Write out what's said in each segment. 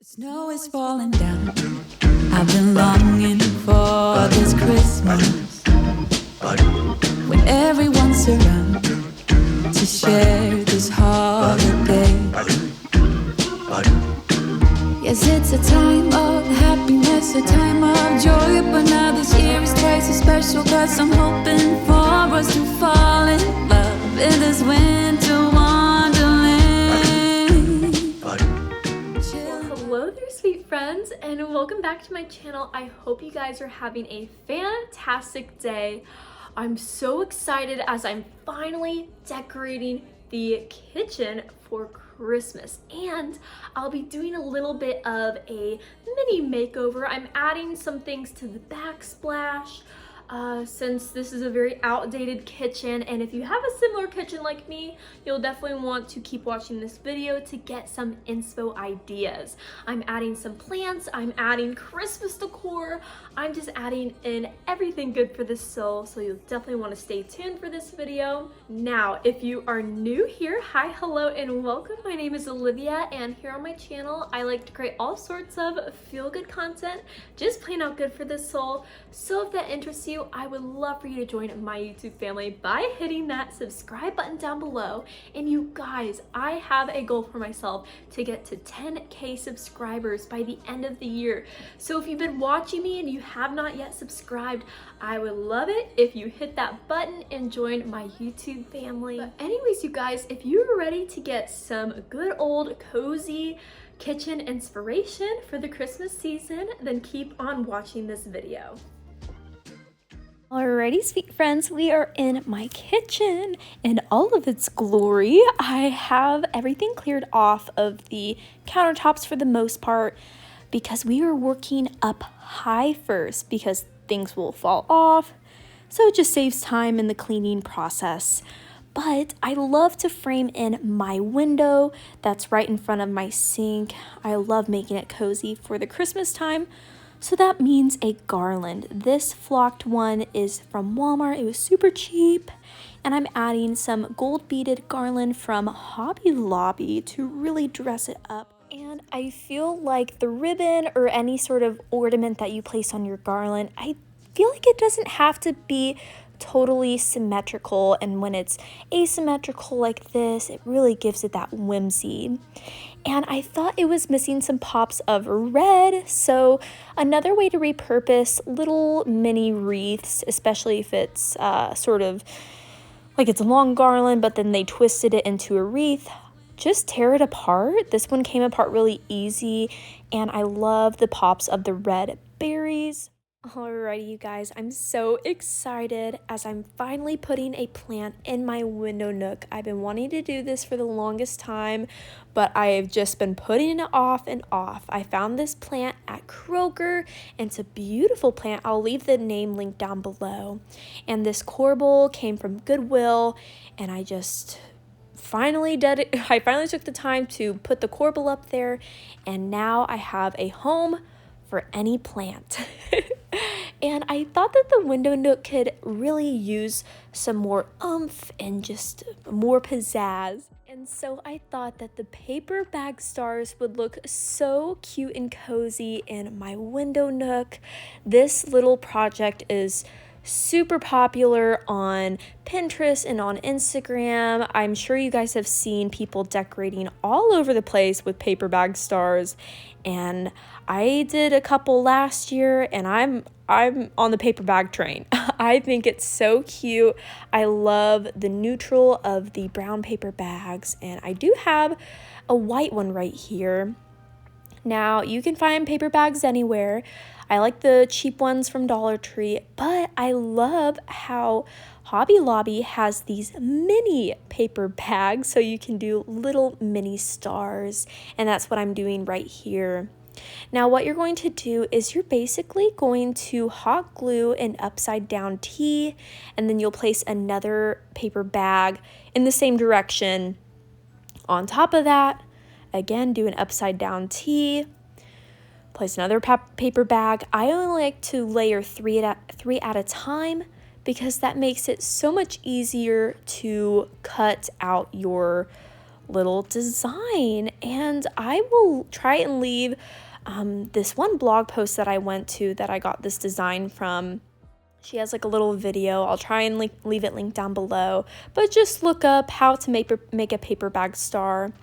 Snow is falling down. I've been longing for this Christmas when everyone's around to share this holiday. Yes, it's a time of happiness, a time of joy, but now this year is twice as special, 'cause I'm hoping for us to fall in love in this winter wonderland. Hello there, sweet friends, and welcome back to my channel. I hope you guys are having a fantastic day. I'm so excited as I'm finally decorating the kitchen for Christmas, and I'll be doing a little bit of a mini makeover. I'm adding some things to the backsplash since this is a very outdated kitchen, and if you have a similar kitchen like me, you'll definitely want to keep watching this video to get some inspo ideas. I'm adding some plants, I'm adding Christmas decor, I'm just adding in everything good for the soul, so you'll definitely want to stay tuned for this video. Now, if you are new here, hi, hello, and welcome. My name is Olivia, and here on my channel, I like to create all sorts of feel-good content, just plain out good for the soul. So if that interests you, I would love for you to join my YouTube family by hitting that subscribe button down below. And you guys, I have a goal for myself to get to 10K subscribers by the end of the year. So if you've been watching me and you have not yet subscribed, I would love it if you hit that button and join my YouTube family. But anyways, you guys, if you're ready to get some good old cozy kitchen inspiration for the Christmas season, then keep on watching this video. Alrighty, sweet friends, we are in my kitchen in all of its glory. I have everything cleared off of the countertops for the most part because we are working up high first because things will fall off, so it just saves time in the cleaning process. But I love to frame in my window that's right in front of my sink. I love making it cozy for the Christmas time. So that means a garland. This flocked one is from Walmart. It was super cheap. And I'm adding some gold beaded garland from Hobby Lobby to really dress it up. And I feel like the ribbon or any sort of ornament that you place on your garland, I feel like it doesn't have to be totally symmetrical, and when it's asymmetrical like this, it really gives it that whimsy. And I thought it was missing some pops of red, so another way to repurpose little mini wreaths, especially if it's sort of like it's a long garland but then they twisted it into a wreath, just tear it apart. This one came apart really easy, and I love the pops of the red berries. Alrighty, you guys, I'm so excited as I'm finally putting a plant in my window nook. I've been wanting to do this for the longest time, but I've just been putting it off and off. I found this plant at Kroger, and it's a beautiful plant. I'll leave the name link down below. And this corbel came from Goodwill, and I finally took the time to put the corbel up there, and now I have a home for any plant. And I thought that the window nook could really use some more oomph and just more pizzazz. And so I thought that the paper bag stars would look so cute and cozy in my window nook. This little project is super popular on Pinterest and on Instagram. I'm sure you guys have seen people decorating all over the place with paper bag stars, and I did a couple last year, and I'm on the paper bag train. I think it's so cute. I love the neutral of the brown paper bags, and I do have a white one right here. Now, you can find paper bags anywhere. I like the cheap ones from Dollar Tree, but I love how Hobby Lobby has these mini paper bags, so you can do little mini stars, and that's what I'm doing right here. Now, what you're going to do is you're basically going to hot glue an upside down T, and then you'll place another paper bag in the same direction on top of that. Again, do an upside down T, place another paper bag. I only like to layer three at a time because that makes it so much easier to cut out your little design. And I will try and leave this one blog post that I went to that I got this design from. She has like a little video. I'll try and leave it linked down below, but just look up how to make a paper bag star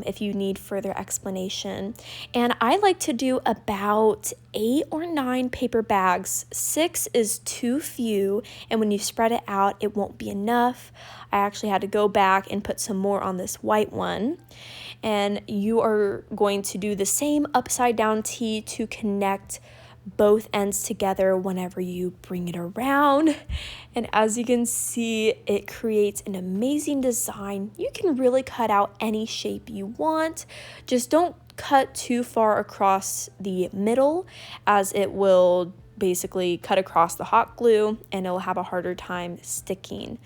if you need further explanation. And I like to do about 8 or 9 paper bags. 6 is too few, and when you spread it out, it won't be enough. I actually had to go back and put some more on this white one. And you are going to do the same upside down T to connect both ends together whenever you bring it around. And as you can see, it creates an amazing design. You can really cut out any shape you want. Just don't cut too far across the middle, as it will basically cut across the hot glue and it'll have a harder time sticking.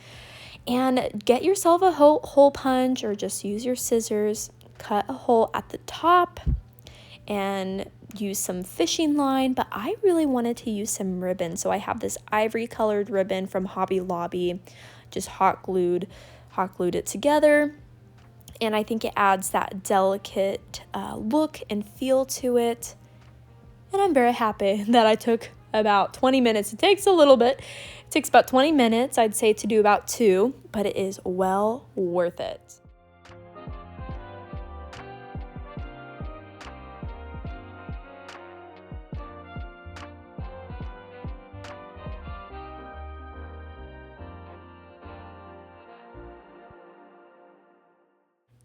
And get yourself a hole punch, or just use your scissors, cut a hole at the top and use some fishing line, but I really wanted to use some ribbon, so I have this ivory colored ribbon from Hobby Lobby. Just hot glued it together, and I think it adds that delicate look and feel to it. And I'm very happy that I took about 20 minutes. It takes a little bit. It takes about 20 minutes, I'd say, to do about 2, but it is well worth it.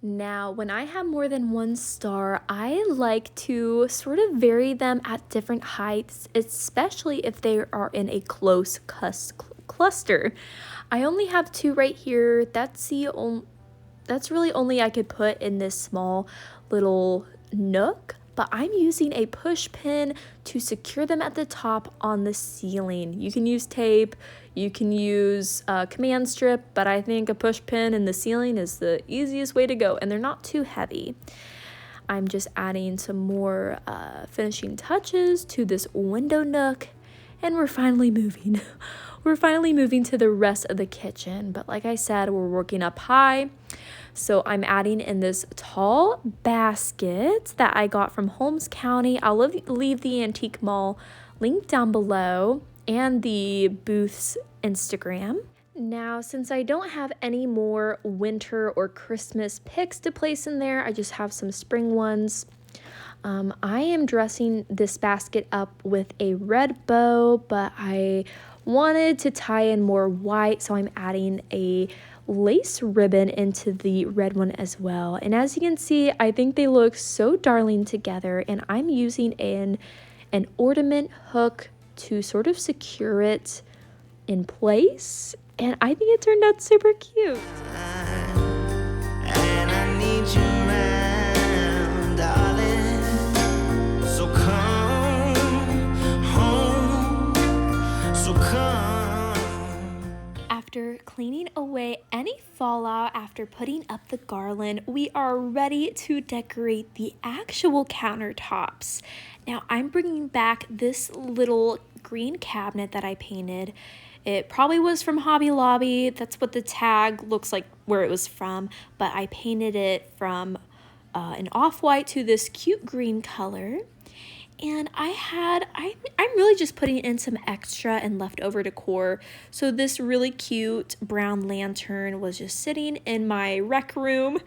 Now, when I have more than one star, I like to sort of vary them at different heights, especially if they are in a close cluster. I only have 2 right here. That's really only I could put in this small little nook, but I'm using a push pin to secure them at the top on the ceiling. You can use tape, you can use a command strip, but I think a push pin in the ceiling is the easiest way to go, and they're not too heavy. I'm just adding some more finishing touches to this window nook, and we're finally moving. We're finally moving to the rest of the kitchen, but like I said, we're working up high. So I'm adding in this tall basket that I got from Holmes County. I'll leave the Antique Mall link down below and the booth's Instagram. Now, since I don't have any more winter or Christmas picks to place in there, I just have some spring ones. I am dressing this basket up with a red bow, but I wanted to tie in more white, so I'm adding a lace ribbon into the red one as well. And as you can see, I think they look so darling together, and I'm using an ornament hook to sort of secure it in place, and I think it turned out super cute. And I need you around, darling. So come home, so come. After cleaning away any fallout after putting up the garland, we are ready to decorate the actual countertops. Now I'm bringing back this little green cabinet that I painted. It probably was from Hobby Lobby. That's what the tag looks like where it was from, but I painted it from an off-white to this cute green color. And I'm really just putting in some extra and leftover decor. So this really cute brown lantern was just sitting in my rec room.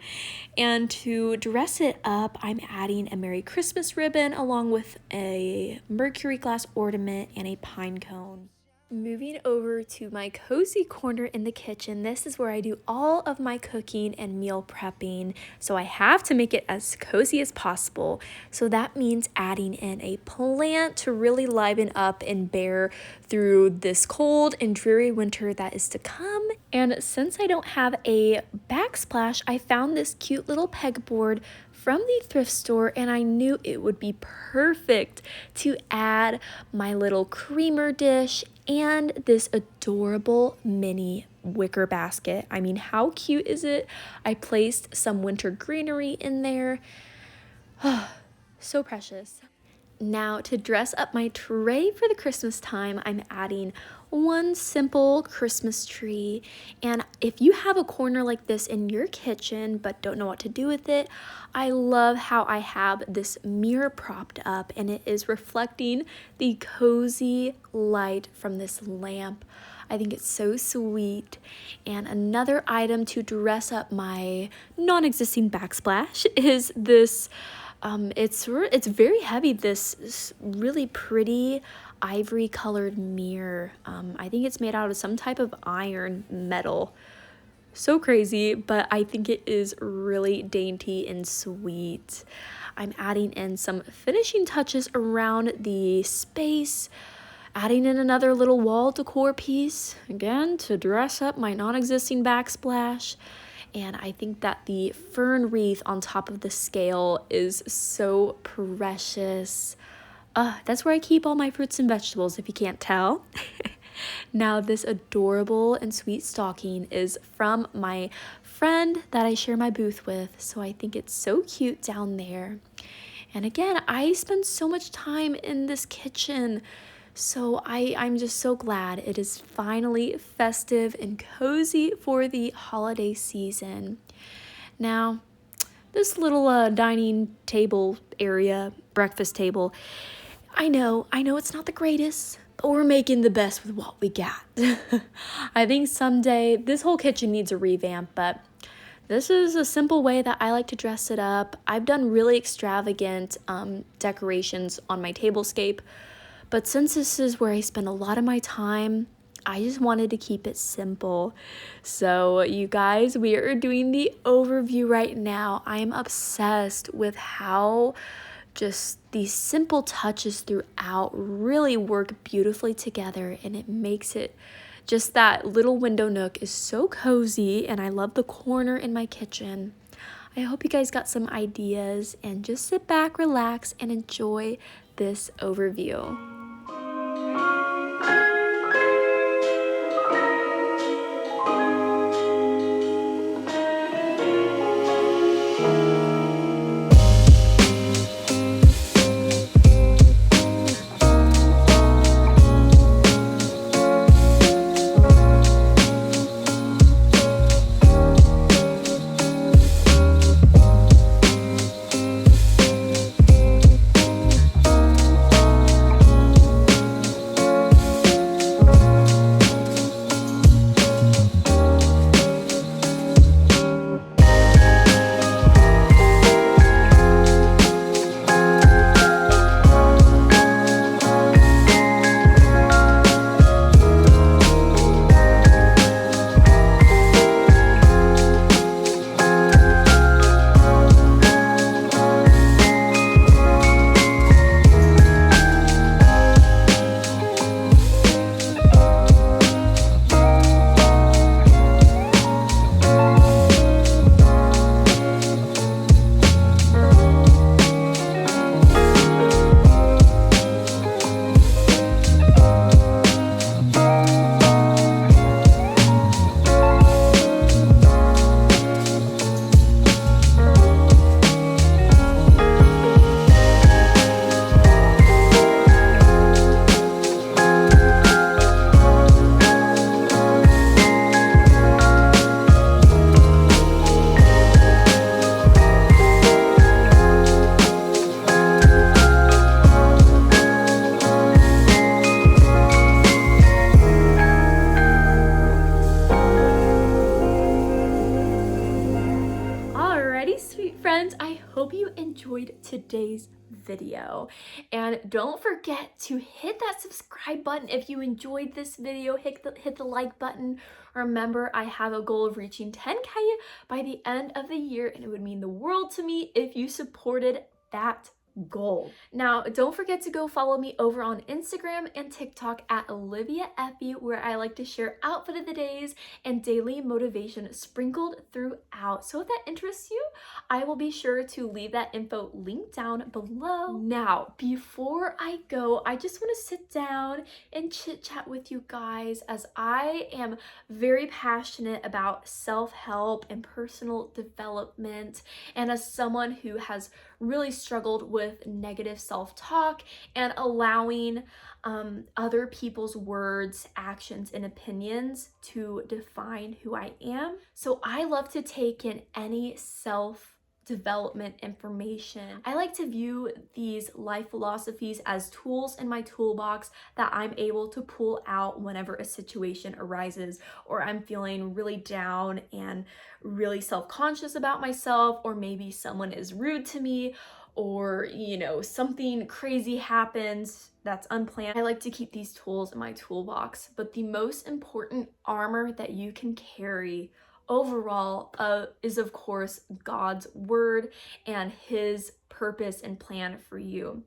And to dress it up, I'm adding a Merry Christmas ribbon along with a mercury glass ornament and a pine cone. Moving over to my cozy corner in the kitchen, this is where I do all of my cooking and meal prepping, so I have to make it as cozy as possible. So that means adding in a plant to really liven up and bear through this cold and dreary winter that is to come. And since I don't have a backsplash, I found this cute little pegboard from the thrift store, and I knew it would be perfect to add my little creamer dish and this adorable mini wicker basket. I mean, how cute is it? I placed some winter greenery in there. So precious. Now, to dress up my tray for the Christmas time, I'm adding one simple Christmas tree. And if you have a corner like this in your kitchen but don't know what to do with it, I love how I have this mirror propped up and it is reflecting the cozy light from this lamp. I think it's so sweet. And another item to dress up my non-existing backsplash is this it's very heavy, this really pretty ivory colored mirror. I think it's made out of some type of iron metal. So crazy, but I think it is really dainty and sweet. I'm adding in some finishing touches around the space, adding in another little wall decor piece, again, to dress up my non-existing backsplash. And I think that the fern wreath on top of the scale is so precious. That's where I keep all my fruits and vegetables, if you can't tell. Now, this adorable and sweet stocking is from my friend that I share my booth with, so I think it's so cute down there. And again, I spend so much time in this kitchen, so I'm just so glad it is finally festive and cozy for the holiday season. Now, this little dining table area, breakfast table, I know it's not the greatest, but we're making the best with what we got. I think someday this whole kitchen needs a revamp, but this is a simple way that I like to dress it up. I've done really extravagant decorations on my tablescape, but since this is where I spend a lot of my time, I just wanted to keep it simple. So you guys, we are doing the overview right now. I am obsessed with how just these simple touches throughout really work beautifully together, and it makes it just that little window nook is so cozy, and I love the corner in my kitchen. I hope you guys got some ideas, and just sit back, relax, and enjoy this overview. Friends, I hope you enjoyed today's video, and don't forget to hit that subscribe button if you enjoyed this video. Hit the like button. Remember, I have a goal of reaching 10K by the end of the year, and it would mean the world to me if you supported that goal. Now, don't forget to go follow me over on Instagram and TikTok at Olivia Effie, where I like to share outfit of the days and daily motivation sprinkled throughout. So if that interests you, I will be sure to leave that info linked down below. Now, before I go, I just want to sit down and chit chat with you guys, as I am very passionate about self-help and personal development, and as someone who has really struggled with negative self-talk and allowing other people's words, actions, and opinions to define who I am. So I love to take in any self-development information. I like to view these life philosophies as tools in my toolbox that I'm able to pull out whenever a situation arises, or I'm feeling really down and really self-conscious about myself, or maybe someone is rude to me, or something crazy happens that's unplanned. I like to keep these tools in my toolbox, but the most important armor that you can carry overall is of course God's word and his purpose and plan for you.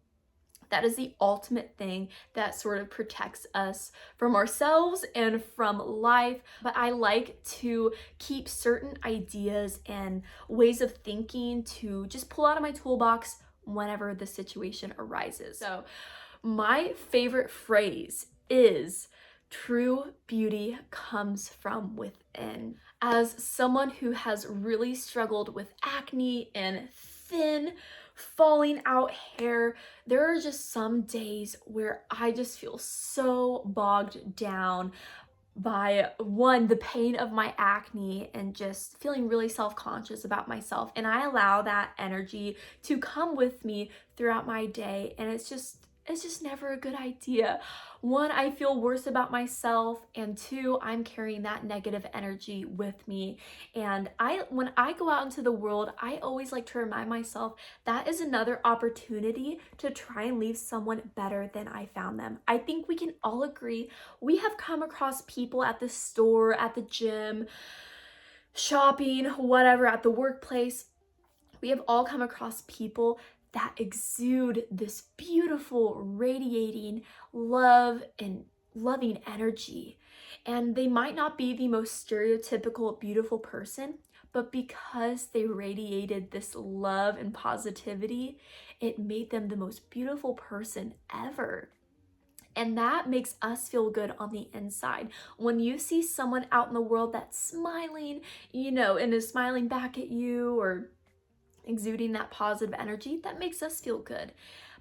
That is the ultimate thing that sort of protects us from ourselves and from life. But I like to keep certain ideas and ways of thinking to just pull out of my toolbox whenever the situation arises. So my favorite phrase is true beauty comes from within. As someone who has really struggled with acne and thin, falling out hair, there are just some days where I just feel so bogged down by one, the pain of my acne and just feeling really self-conscious about myself, and I allow that energy to come with me throughout my day, and it's just never a good idea. One, I feel worse about myself, and two, I'm carrying that negative energy with me. And when I go out into the world, I always like to remind myself that is another opportunity to try and leave someone better than I found them. I think we can all agree we have come across people at the store, at the gym, shopping, whatever, at the workplace. We have all come across people that exude this beautiful, radiating love and loving energy. And they might not be the most stereotypical beautiful person, but because they radiated this love and positivity, it made them the most beautiful person ever. And that makes us feel good on the inside. When you see someone out in the world that's smiling, and is smiling back at you or exuding that positive energy, that makes us feel good.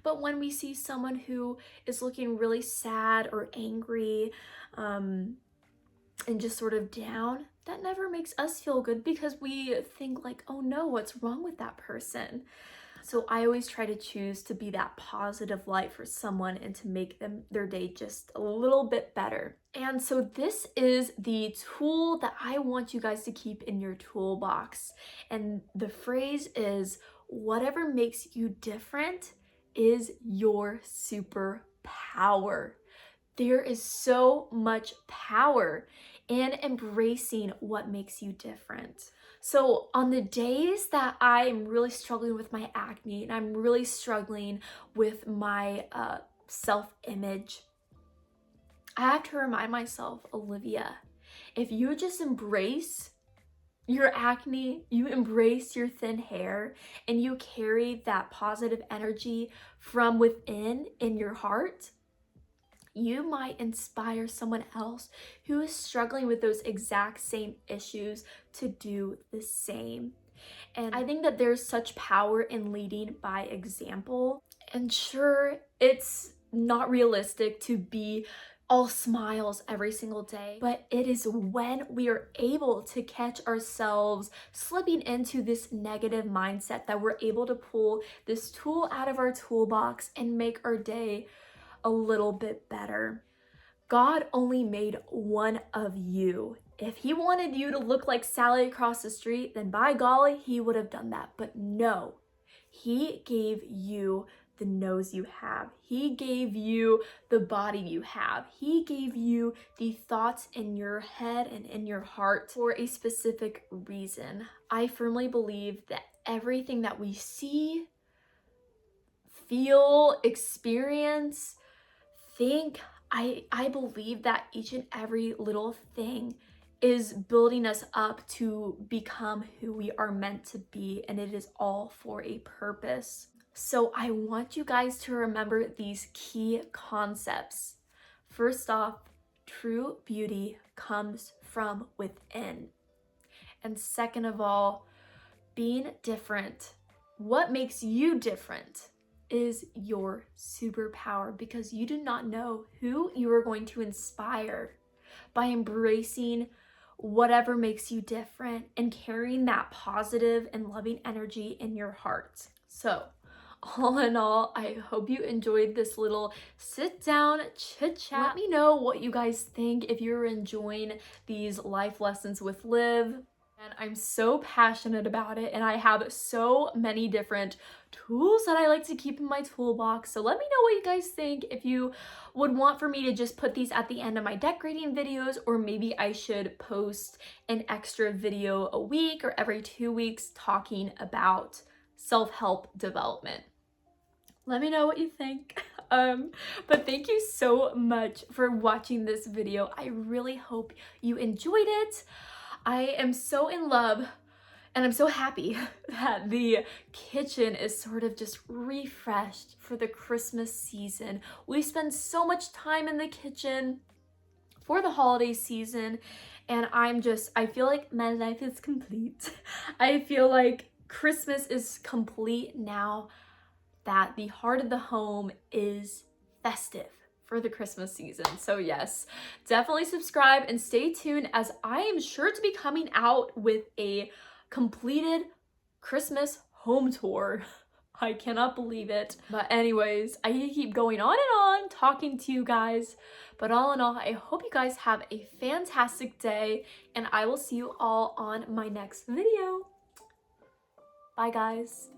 But when we see someone who is looking really sad or angry and just sort of down, that never makes us feel good because we think like, oh no, what's wrong with that person? So I always try to choose to be that positive light for someone and to make their day just a little bit better. And so this is the tool that I want you guys to keep in your toolbox. And the phrase is, whatever makes you different is your superpower. There is so much power in embracing what makes you different. So on the days that I'm really struggling with my acne and I'm really struggling with my self-image, I have to remind myself, Olivia, if you just embrace your acne, you embrace your thin hair, and you carry that positive energy from within in your heart, you might inspire someone else who is struggling with those exact same issues to do the same. And I think that there's such power in leading by example. And sure, it's not realistic to be all smiles every single day, but it is when we are able to catch ourselves slipping into this negative mindset that we're able to pull this tool out of our toolbox and make our day a little bit better. God only made one of you. If he wanted you to look like Sally across the street, then by golly, he would have done that. But no, he gave you the nose you have. He gave you the body you have. He gave you the thoughts in your head and in your heart for a specific reason. I firmly believe that everything that we see, feel, experience, think, I believe that each and every little thing is building us up to become who we are meant to be, and it is all for a purpose. So I want you guys to remember these key concepts. First off, true beauty comes from within. And second of all, being different What makes you different is your superpower, because you do not know who you are going to inspire by embracing whatever makes you different and carrying that positive and loving energy in your heart. So, all in all, I hope you enjoyed this little sit down chit chat. Let me know what you guys think, if you're enjoying these life lessons with Liv. And I'm so passionate about it, and I have so many different tools that I like to keep in my toolbox. So let me know what you guys think, if you would want for me to just put these at the end of my decorating videos, or maybe I should post an extra video a week or every 2 weeks talking about self-help development. Let me know what you think. But thank you so much for watching this video. I really hope you enjoyed it. I am so in love, and I'm so happy that the kitchen is sort of just refreshed for the Christmas season. We spend so much time in the kitchen for the holiday season, and I feel like my life is complete. I feel like Christmas is complete now that the heart of the home is festive for the Christmas season. So yes, definitely subscribe and stay tuned, as I am sure to be coming out with a completed Christmas home tour. I cannot believe it. But anyways, I keep going on and on talking to you guys. But all in all, I hope you guys have a fantastic day, and I will see you all on my next video. Bye guys.